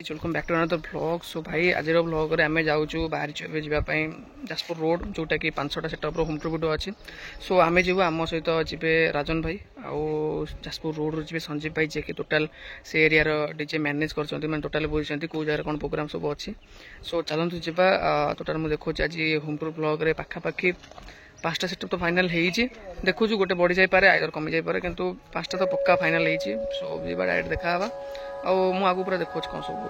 Welcome back to another vlog. So भाई आज vlog रे आमे जाऊँ बाहर जावाई जाजपुर रोड जोटा कि 500टा सेटअप होम टू वीडियो अच्छी। सो आमे जीव आम सहित जीवे राजन भाई आउ जाजपुर रोड रू जी संजीव भाई जे कि टोटाल से एरिया डीजे मैनेज कर टोटाल बुझे कौ जगह कौन प्रोग्राम सब अच्छी। सो चलतु जावा टोटाल मुझे देखो आज होम टूर ब्लॉग रे पाखापाखि 5टा सेटअप तो फाइनाल हो देखु गोटे बढ़ी जापे आइदर कमी जापे कि 5टा तो पक्का फाइनाल हो। सो जी डायरेक्ट देखा आगू पूरा देखो कौन सब हो।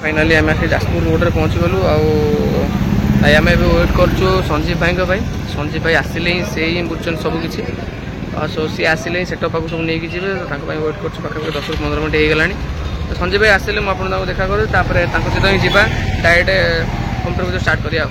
फाइनाली आम जाजपुर रोड रे पहुँची गलु आई आम वेट कर संजीव भाई भाई संजीव भाई आसिले ही से ही बुझुन सबकि सो सी आसिले सेटअप पाक सब नहीं जी वेट कर पाखे 10-15 मिनट हो गलानी। तो संजीव भाई आसिले मुझे देखा करें सहित ही जावा डायरेक्ट होम टूर स्टार्ट करिया।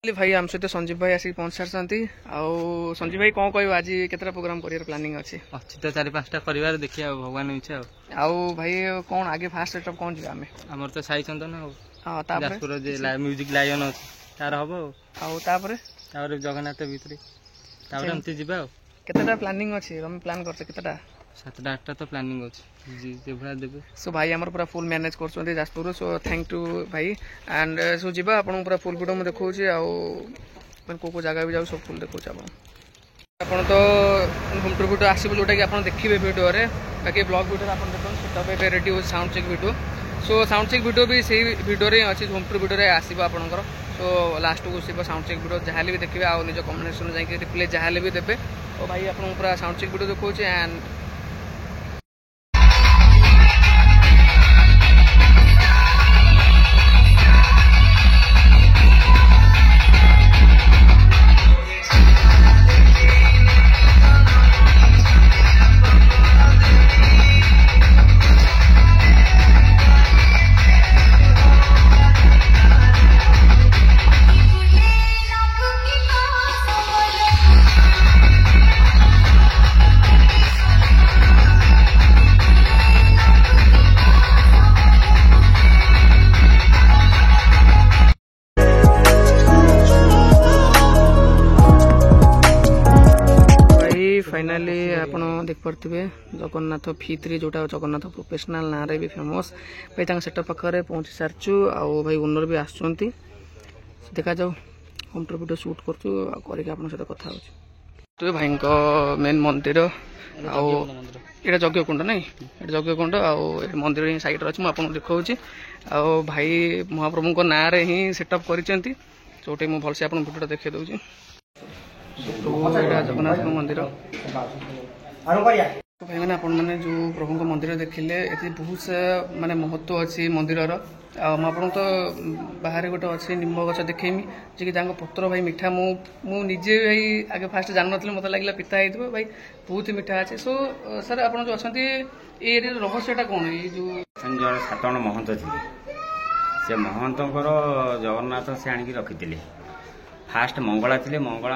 भाई आम सहित संजीव भाई आसिक पहुंच सारी आउ संजीव भाई कौन कह आज केतटा प्रोग्राम कर प्लानिंग अच्छी तो 4-5टा कर देखिए भगवान इच्छा आउ भाई कौन आगे फास्ट सेटअप कौन जी आम आमर तो साई चंदन जाजपुर म्यूजिक लायन अच्छी तार हम आउ जगन्नाथ भितर एमती जा केतटा प्लानिंग अच्छी तुम प्लान करछ केतटा 7-8टा तो प्लानिंग अच्छी देवे। सो भाई आमर पूरा फुल मैनेज कर जाजपुर। सो थैंक यू भाई एंड सो जी आपन पूरा फुल वीडियो में देखो को जगह भी जाऊ सब फुल देखो आप तो होम टूर वीडियो आसो जोटा कि आप देखिए वीडियो रे बाकी ब्लॉग वीडियो आप देखो रेडी हो sound check video. So sound check video भी सही वीडियो रे अच्छी होम टूर वीडियो आसो आपंकर। सो लास्ट को सी साउंड चेक वीडियो जहाँ भी देखिए आउ निज कमेंट जाकि रिप्ले जहाँ भी देते तो भाई आप पूरा साउंड चेक वीडियो देखो एंड फाइनाली आप देख पारे जगन्नाथ V3 जोटा जगन्नाथ प्रोफेशनल ना रे भी फेमस भाई सेटअप पाखे पहुँची सारी आउ भाई ओनर भी आसुँच देखा जाऊ होम टूर वीडियो शूट कर कथा हो भाई मेन मंदिर आउ ये यज्ञकुंड नहीं ये यज्ञकुंड आउ मंदिर ही साइड अच्छी मुझे देखा आउ भाई महाप्रभु को ना रे ही सेटअप कर जोटे मुझे भलसे आप वीडियो देखे दूसरी जगन्नाथ मंदिर भाई मैंने आपण मैंने जो प्रभु मंदिर देखिले ये बहुत से माने महत्व अच्छी मंदिर मुझे तो बाहर गोटे अच्छे निम्ब गच देखेमी जी कि पत्र भाई मीठा मु निजे भाई आगे फास्ट जान नी मत लगे पिता है भाई बहुत ही मीठा अच्छे। सो सर आप जो अच्छा ये रहस्यटा कौन ये जो 7 जण महंत थे से महंत जगन्नाथ से आणिक रखी फास्ट मंगला थे मंगला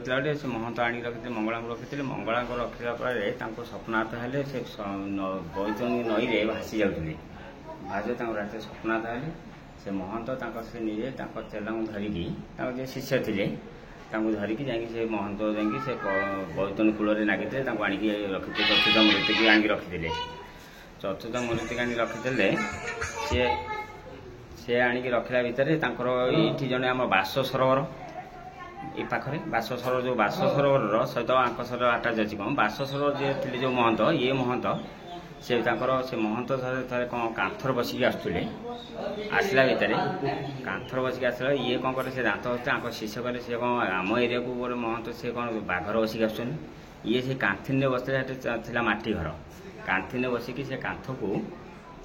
रही से महंत आणिक रखी मंगला रखी मंगला रखा स्वप्नार्थ हेले से बैतरणी नई रे भासी जाते भाजे रात स्वप्नार्थ हेले से महंत से निजे चेला धरिकी जे शिष्य थे धरिकी जा महंत जा बैतरणी कूल नागिते आणिक रखी चतुर्थ मूर्ति की आणिक रखी चतुर्थ मूर्ति आनी रखीदे सी आणिक रखला भितर ये जड़े आम बास सरोवर ये पाखे बास सरोवर जो बास सरोवर सहित आंकसर आटाच अच्छी कौन बास सरोवर जे थे जो महंत ये महंत से महंत थे कौन कांथर बसिक आसुले आसला भितर कांथर बसिक आसला ये कौन करे से दात होते शिष्य कले सी कौन आम एरिया को गोटे महंत सी कौन बाघर बसिक आस ये से कांथिन बसते थी माटी घर କାନ୍ଥିନେ ବସିକି ସେ କାନ୍ଥକୁ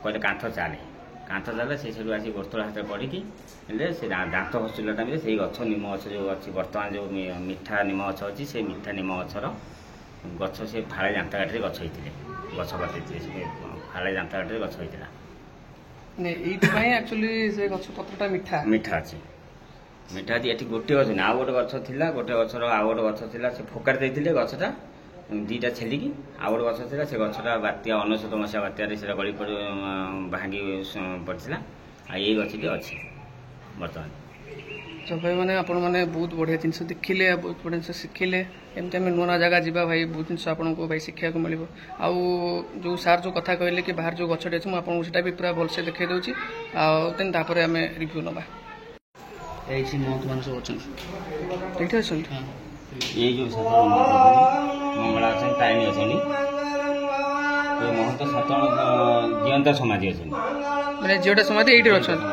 କହିଲେ କାନ୍ଥ ଚାଲେ ସେ ସେଠୁ ଆସି ଗୋସ୍ତଳ ହାତରେ ପଡ଼ିକି ହେଲେ ସେ ଦାନ୍ତ ଘଷିଲା ଟାଇମ୍ରେ ସେଇ ଗଛ ନିମ ଗଛ ଯେଉଁ ଅଛି ବର୍ତ୍ତମାନ ଯେଉଁ ମିଠା ନିମ ଗଛ ଅଛି ସେ ମିଠା ନିମ ଗଛର ଗଛ ସେ ଫାଳେ ଦାନ୍ତକାଠିରେ ଗଛ ହେଇଥିଲେ ଗଛ କାଟିଥିଲେ ସେ ଫାଳେ ଦାନ୍ତକାଠିରେ ଗଛ ହେଇଥିଲା ଏଇଥିପାଇଁ ଆକ୍ଚୁଆଲି ସେ ଗଛ ପତ୍ରଟା ମିଠା ଅଛି ଏଠି ଗୋଟିଏ ଗଛ ନାହିଁ ଆଉ ଗୋଟେ ଗଛ ଥିଲା ଗୋଟେ ଗଛର ଆଉ ଗୋଟେ ଗଛ ଥିଲା ସେ ଫୋକାଡ଼ି ଦେଇଥିଲେ ଗଛଟା ଦୁଇଟା ଛେଲିକି ଆଉ ଗୋଟେ ଗଛ ଥିଲା ସେ ଗଛଟା ବାତ୍ୟା 19 ମସିହା ବାତ୍ୟାରେ ସେଟା ଗଳି ପଡ଼ି ଭାଙ୍ଗି ପଡ଼ିଥିଲା ଆଉ ଏଇ ଗଛଟି ଅଛି ବର୍ତ୍ତମାନ ଭାଇ ମାନେ ଆପଣମାନେ ବହୁତ ବଢ଼ିଆ ଜିନିଷ ଦେଖିଲେ ବହୁତ ବଢ଼ିଆ ଜିନିଷ ଶିଖିଲେ ଏମିତି ଆମେ ନୂଆ ନୂଆ ଜାଗା ଯିବା ଭାଇ ବହୁତ ଜିନିଷ ଆପଣଙ୍କୁ ଭାଇ ଶିଖିବାକୁ ମିଳିବ ଆଉ ଯେଉଁ ସାର୍ ଯେଉଁ କଥା କହିଲେ କି ବାହାର ଯେଉଁ ଗଛଟି ଅଛି ମୁଁ ଆପଣଙ୍କୁ ସେଇଟା ବି ପୁରା ଭଲସେ ଦେଖାଇ ଦେଉଛି ଆଉ ଦେନ୍ ତାପରେ ଆମେ ରିଭ୍ୟୁ ନେବା ଏଇଠି ମହନ୍ତ ମାନେ ସବୁ ଅଛନ୍ତି ଏଇଠି ଅଛନ୍ତି ଏଇ ଯେଉଁ ମଙ୍ଗଳା ଅଛନ୍ତି ତାରିଣୀ ଅଛନ୍ତି ଏ ମହନ୍ତ 7 ଜଣ ଜିଅନ୍ତା ସମାଧି ଅଛନ୍ତି ମାନେ ଝିଅଟା ସମାଧି ଏଇଠି ଅଛନ୍ତି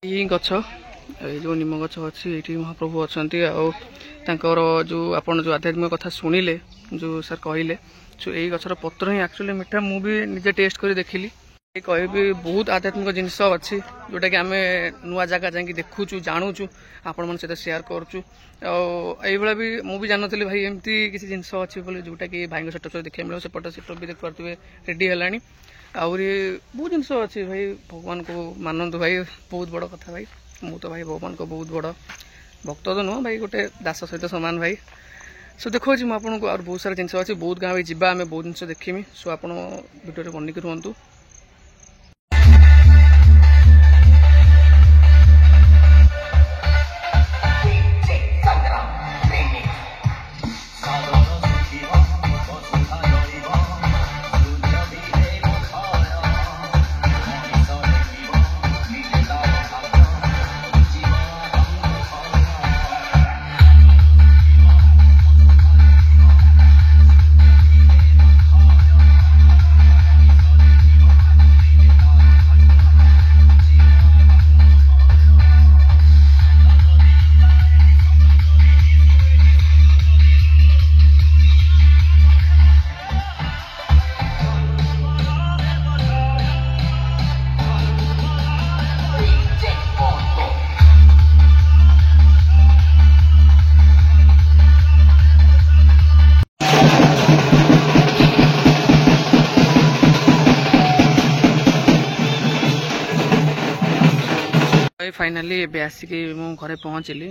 ଏଇ ଗଛ ଏଇ ଯେଉଁ ନିମ ଗଛ ଅଛି ଏଇଠି ମହାପ୍ରଭୁ ଅଛନ୍ତି ଆଉ ତାଙ୍କର ଯେଉଁ ଆପଣ ଯେଉଁ ଆଧ୍ୟାତ୍ମିକ କଥା ଶୁଣିଲେ ଯେଉଁ ସାର୍ କହିଲେ ଏଇ ଗଛର ପତ୍ର ହିଁ ଆକ୍ଚୁଆଲି ମିଠା ମୁଁ ବି ନିଜେ ଟେଷ୍ଟ କରି ଦେଖିଲି କହିବି ବହୁତ ଆଧ୍ୟାତ୍ମିକ ଜିନିଷ ଅଛି ଯେଉଁଟାକି ଆମେ ନୂଆ ଜାଗା ଯାଇକି ଦେଖୁଛୁ ଜାଣୁଛୁ ଆପଣମାନଙ୍କ ସହିତ ସେୟାର କରୁଛୁ ଆଉ ଏଇଭଳିଆ ବି ମୁଁ ବି ଜାଣିନଥିଲି ଭାଇ ଏମିତି କିଛି ଜିନିଷ ଅଛି ବୋଲି ଯେଉଁଟାକି ଭାଇଙ୍କ ସେଟଅପ୍ ଦେଖିବାକୁ ମିଳିବ ସେପଟ ସେଟଅପ୍ ବି ଦେଖିପାରୁଥିବେ ରେଡ଼ି ହେଲାଣି ଆହୁରି ବହୁତ ଜିନିଷ ଅଛି ଭାଇ ଭଗବାନଙ୍କୁ ମାନନ୍ତୁ ଭାଇ ବହୁତ ବଡ଼ କଥା ଭାଇ ମୁଁ ତ ଭାଇ ଭଗବାନଙ୍କ ବହୁତ ବଡ଼ ଭକ୍ତ ତ ନୁହଁ ଭାଇ ଗୋଟେ ଦାସ ସହିତ ସମାନ ଭାଇ ସୋ ଦେଖାଉଛି ମୁଁ ଆପଣଙ୍କୁ ଆହୁରି ବହୁତ ସାରା ଜିନିଷ ଅଛି ବହୁତ ଗାଁ ଭାଇ ଯିବା ଆମେ ବହୁତ ଜିନିଷ ଦେଖିମି ସୋ ଆପଣ ଭିଡ଼ିଓରେ ବନିକି ରୁହନ୍ତୁ फाइनाली एबे आसिक मु घरे पहुँचली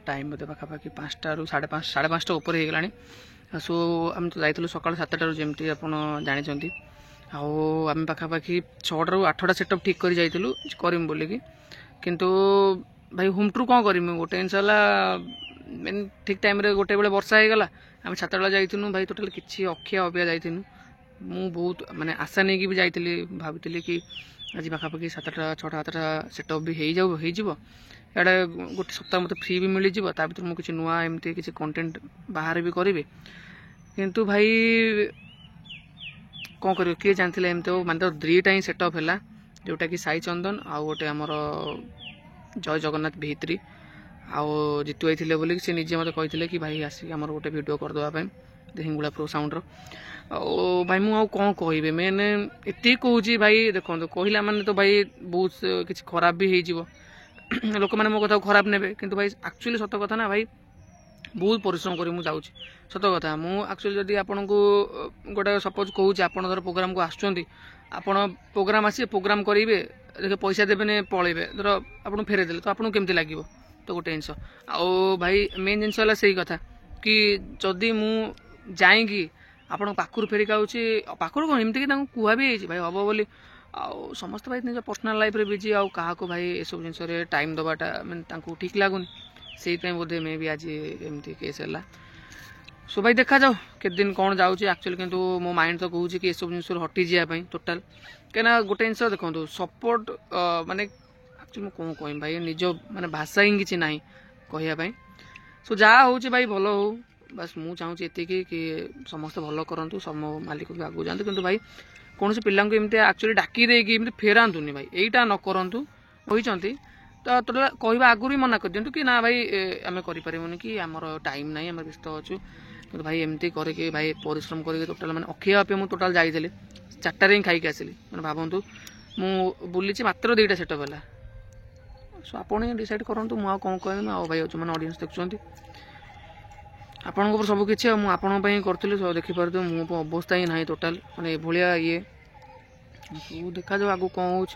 टाइम बोधे पाखापाखि 5टा ରୁ 5:30 ऊपर हो गलानी सो आम तो जाइलु सकाल 7टारू जमती आप जानते आम पाखापाखि 6टा ରୁ 8टा सेटअप ठीक कर जाइलु करम बोलिकी किंतु भाई होमट्रू कौन करमी गोटे जिनस ठीक टाइम गोटे बेले वर्षा हो गला आम 7टा बेला जाइनु भाई टोटाल किसी अखिया अबिया जाइनु मु बहुत माने आशा नहीं भी जाइली भावी कि आज पाखापाखि 7टा 6टा 7टा सेटअप भी हो इे गोटे सप्ताह मत फ्री भी मिल जाव ता भर मुझे नुआ एमती किसी कंटेंट बाहर भी करी किंतु भाई कौन कर किए जानते एमती मानते 2टा ही सेटअप है जोटा कि साई चंदन आउ गोटे आमर जय जगन्नाथ भित्री आउ जीतू आई बोली से निजे मत कहते कि भाई आसिक आम गोटे वीडियो करदेवाई हिंगुला प्रो साउंड भाई मुझे कौन कहे मेन ये कहूँ भाई देखो कहला माने तो भाई बहुत किसी खराब भी हो लोक मैंने मो कथा खराब ने कि भाई एक्चुअली सत कथा ना भाई बहुत परिश्रम कर जाऊँ सत कथा मुझे जदि आपन को गोटे सपोज कहूँ आपड़ धर प्रोग्राम को आसुँच आपड़ प्रोग्राम आसे प्रोग्राम करेंगे देखे पैसा देवे पलैबे धर आपको फेरेदेले तो आपको केमती लगे तो गोटे जिनस आउ भाई मेन जिनस है सही कथा कि जदि मु जाइकी आपण पाखर फेरिक आऊँगी पाखर कौन एमती कुआ भी भाई हम बोली आउ समस्त भाई निज पर्सनाल लाइफ रे बिजी आउ क्या भाई ये सब जिनस टाइम दबाटा मैंने ठीक लगुनि से बोधे मे भी आज एमती केस है सो भाई देखा जाओ केते दिन कौन जाऊँगी एक्चुअली किंतु मो माइंड तो कहूँ कि ये सब जिन हटि जावाई टोटाल कहीं गोटे जिन देखो सपोर्ट माने एक्चुअली कौन कह भाई निज माने भाषा ही किसी ना कहवाई सो जहाँ हूँ भाई भल हो बस मुझे चाहूँगी एतिकी कि समस्त भल करूँ सम मालिक भी आगू जातु कि भाई कौन से पिला एमती एक्चुअली डाकी देकी फेरातुनि भाई यहीटा न करूँ कहते तो टोटाल कहवा आगुरी मना कर दिंतु कि ना भाई आम करें कि आमर टाइम ना आम व्यस्त अच्छु କିନ୍ତୁ ଭାଇ ଏମିତି କରିକି ଭାଇ ପରିଶ୍ରମ କରିକି ଟୋଟାଲ୍ ମାନେ ଅକ୍ଷୟ ଆପେ ମୁଁ ଟୋଟାଲ୍ ଯାଇଥିଲି 4ଟାରେ ହିଁ ଖାଇକି ଆସିଲି। ମାନେ ଭାବନ୍ତୁ ମୁଁ ବୁଲିଛି ମାତ୍ର 2ଟା ସେଟଅପ୍ ହେଲା। ସୋ ଆପଣ ହିଁ ଡିସାଇଡ଼୍ କରନ୍ତୁ, ମୁଁ ଆଉ କ'ଣ କହିବି। ଆଉ ଭାଇ ଯେଉଁମାନେ ଅଡ଼ିଏନ୍ସ ଦେଖୁଛନ୍ତି ଆପଣଙ୍କ ଉପରେ ସବୁ କିଛି, ଆଉ ମୁଁ ଆପଣଙ୍କ ପାଇଁ କରିଥିଲି। ସବୁ ଦେଖିପାରୁଥିବେ ମୋ ଅବସ୍ଥା ହିଁ ନାହିଁ ଟୋଟାଲ୍, ମାନେ ଏଭଳିଆ ଇଏ। ଦେଖାଯାଉ ଆଗକୁ କ'ଣ ହେଉଛି।